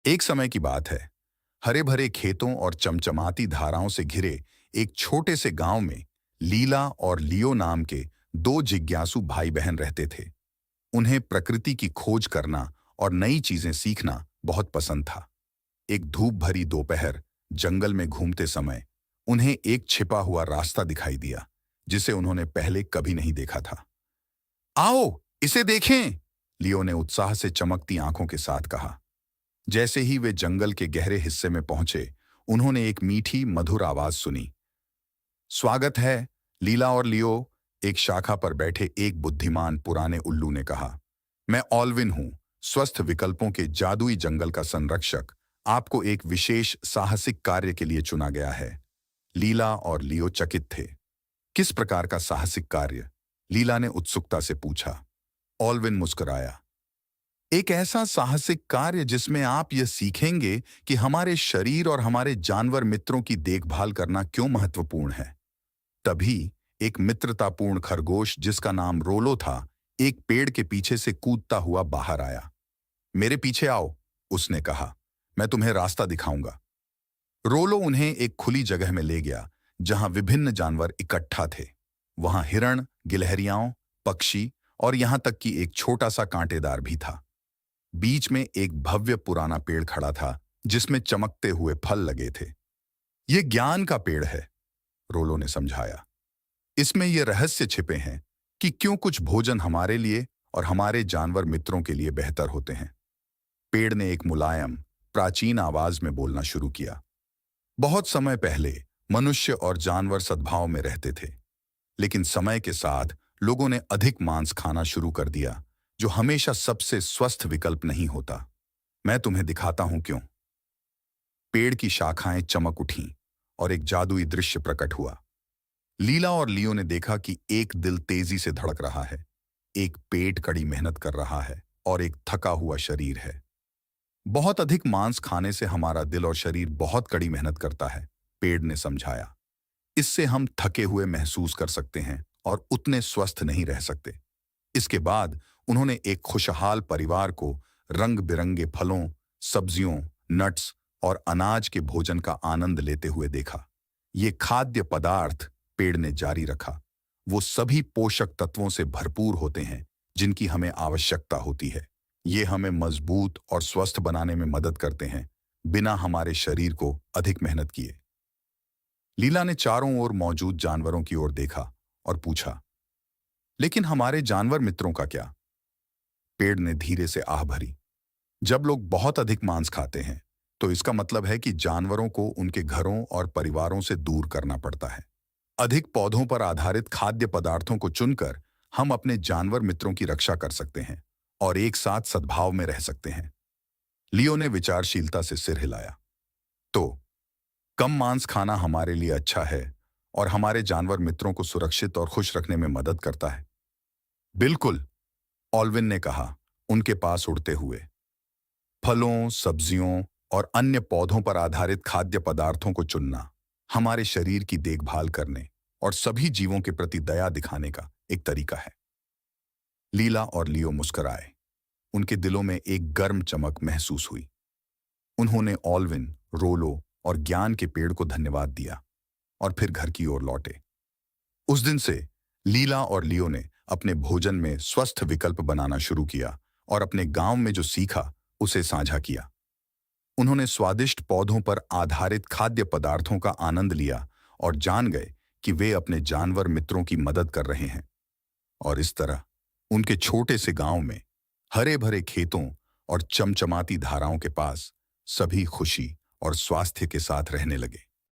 एक समय की बात है। हरे भरे खेतों और चमचमाती धाराओं से घिरे एक छोटे से गांव में लीला और लियो नाम के दो जिज्ञासु भाई बहन रहते थे। उन्हें प्रकृति की खोज करना और नई चीजें सीखना बहुत पसंद था। एक धूप भरी दोपहर जंगल में घूमते समय उन्हें एक छिपा हुआ रास्ता दिखाई दिया, जिसे उन्होंने पहले कभी नहीं देखा था। आओ, इसे देखें! लियो ने उत्साह से चमकती आंखों के साथ कहा। जैसे ही वे जंगल के गहरे हिस्से में पहुंचे, उन्होंने एक मीठी मधुर आवाज सुनी। स्वागत है, लीला और लियो, एक शाखा पर बैठे एक बुद्धिमान पुराने उल्लू ने कहा। मैं ऑल्विन हूं, स्वस्थ विकल्पों के जादुई जंगल का संरक्षक। आपको एक विशेष साहसिक कार्य के लिए चुना गया है। लीला और लियो चकित थे। किस प्रकार का साहसिक कार्य? लीला ने उत्सुकता से पूछा। ऑल्विन मुस्कुराया। एक ऐसा साहसिक कार्य जिसमें आप यह सीखेंगे कि हमारे शरीर और हमारे जानवर मित्रों की देखभाल करना क्यों महत्वपूर्ण है। तभी एक मित्रतापूर्ण खरगोश जिसका नाम रोलो था, एक पेड़ के पीछे से कूदता हुआ बाहर आया। मेरे पीछे आओ, उसने कहा। मैं तुम्हें रास्ता दिखाऊंगा। रोलो उन्हें एक खुली जगह में ले गया, जहां विभिन्न जानवर इकट्ठा थे। वहां हिरण, गिलहरियां, पक्षी और यहां तक कि एक छोटा सा कांटेदार भी था। बीच में एक भव्य पुराना पेड़ खड़ा था, जिसमें चमकते हुए फल लगे थे। यह ज्ञान का पेड़ है, रोलो ने समझाया। इसमें यह रहस्य छिपे हैं कि क्यों कुछ भोजन हमारे लिए और हमारे जानवर मित्रों के लिए बेहतर होते हैं। पेड़ ने एक मुलायम, प्राचीन आवाज में बोलना शुरू किया। बहुत समय पहले मनुष्य और जानवर सद्भाव में रहते थे, लेकिन समय के साथ लोगों ने अधिक मांस खाना शुरू कर दिया, जो हमेशा सबसे स्वस्थ विकल्प नहीं होता। मैं तुम्हें दिखाता हूं क्यों। पेड़ की शाखाएं चमक उठीं और एक जादुई दृश्य प्रकट हुआ। लीला और लियो ने देखा कि एक दिल तेजी से धड़क रहा है, एक पेट कड़ी मेहनत कर रहा है और एक थका हुआ शरीर है। बहुत अधिक मांस खाने से हमारा दिल और शरीर बहुत कड़ी मेहनत करता है, पेड़ ने समझाया। इससे हम थके हुए महसूस कर सकते हैं और उतने स्वस्थ नहीं रह सकते। इसके बाद उन्होंने एक खुशहाल परिवार को रंग बिरंगे फलों, सब्जियों, नट्स और अनाज के भोजन का आनंद लेते हुए देखा। ये खाद्य पदार्थ, पेड़ ने जारी रखा, वो सभी पोषक तत्वों से भरपूर होते हैं जिनकी हमें आवश्यकता होती है। ये हमें मजबूत और स्वस्थ बनाने में मदद करते हैं, बिना हमारे शरीर को अधिक मेहनत किए। लीला ने चारों ओर मौजूद जानवरों की ओर देखा और पूछा, लेकिन हमारे जानवर मित्रों का क्या? पेड़ ने धीरे से आह भरी। जब लोग बहुत अधिक मांस खाते हैं, तो इसका मतलब है कि जानवरों को उनके घरों और परिवारों से दूर करना पड़ता है। अधिक पौधों पर आधारित खाद्य पदार्थों को चुनकर हम अपने जानवर मित्रों की रक्षा कर सकते हैं और एक साथ सद्भाव में रह सकते हैं। लियो ने विचारशीलता से सिर हिलाया। तो कम मांस खाना हमारे लिए अच्छा है और हमारे जानवर मित्रों को सुरक्षित और खुश रखने में मदद करता है। बिल्कुल, ऑल्विन ने कहा, उनके पास उड़ते हुए। फलों, सब्जियों और अन्य पौधों पर आधारित खाद्य पदार्थों को चुनना हमारे शरीर की देखभाल करने और सभी जीवों के प्रति दया दिखाने का एक तरीका है। लीला और लियो मुस्कुराए। उनके दिलों में एक गर्म चमक महसूस हुई। उन्होंने ऑल्विन, रोलो और ज्ञान के पेड़ को धन्यवाद दिया और फिर घर की ओर लौटे। उस दिन से लीला और लियो ने अपने भोजन में स्वस्थ विकल्प बनाना शुरू किया और अपने गांव में जो सीखा उसे साझा किया। उन्होंने स्वादिष्ट पौधों पर आधारित खाद्य पदार्थों का आनंद लिया और जान गए कि वे अपने जानवर मित्रों की मदद कर रहे हैं। और इस तरह उनके छोटे से गांव में, हरे भरे खेतों और चमचमाती धाराओं के पास, सभी खुशी और स्वास्थ्य के साथ रहने लगे।